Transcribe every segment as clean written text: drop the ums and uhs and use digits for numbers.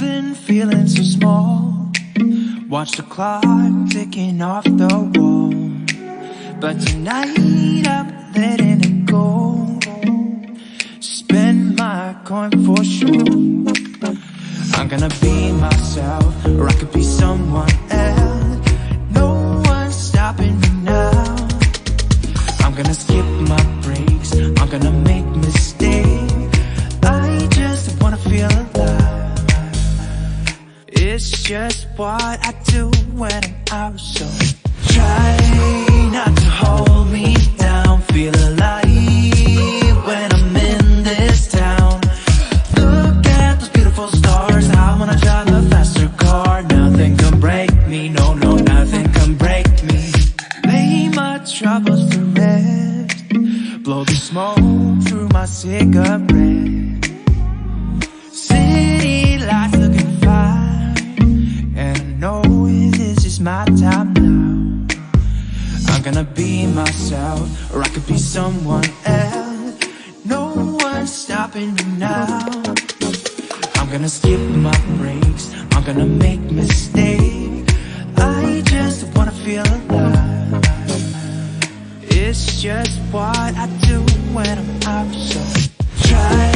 been feeling so small. Watch the clock ticking off the wall. But tonight I'm letting it go. Spend my coin for sure. I'm gonna be myself, or I could be someone else. No one's stopping me now. I'm gonna skip my breaks, I'm gonna make mistakes. I just wanna feel alive. It's just what I do when I'm out. So try not to hold me down. Feel alive when I'm in this town. Look at those beautiful stars. I wanna drive a faster car. Nothing can break me, no, no, nothing can break me. Lay my troubles to rest. Blow the smoke through my cigarette. City lights looking fine, and I know this is my time now. I'm gonna be myself, or I could be someone else. No one's stopping me now. I'm gonna skip my breaks, I'm gonna make mistakes. I just wanna feel alive. It's just what I do when I'm out. So try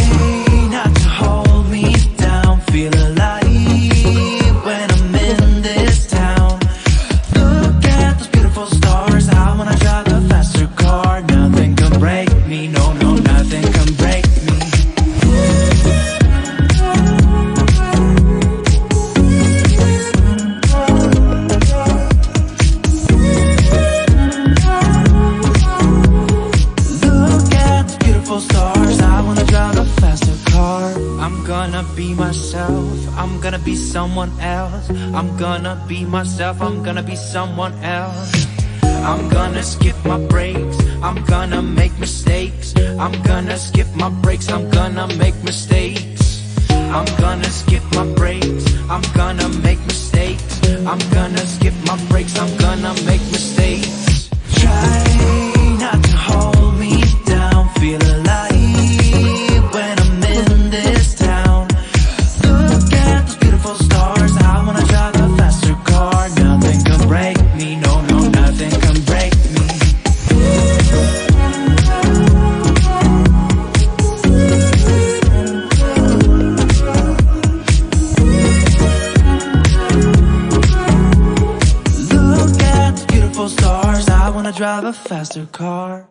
not to hold me down. Feel alive when I'm in this town. Look at those beautiful stars. I wanna drive a faster car. Nothing can break me, no, no, nothing can break me. Look at the beautiful stars. I wanna drive a faster car. I'm gonna be myself, I'm gonna be someone else. I'm gonna be myself, I'm gonna be someone else. I'm gonna skip my breaks, I'm gonna make mistakes. I'm gonna skip my breaks, I'm gonna make mistakes. I'm gonna skip my breaks, I'm gonna make mistakes. I'm gonna skip my breaks, I'm gonna make mistakes. Try not to hold me down. Feel alive when I'm in this town. Look at those beautiful stars. I wanna drive a faster car. Nothing can break me, no, no, nothing can break me. Look at the beautiful stars. I wanna drive a faster car.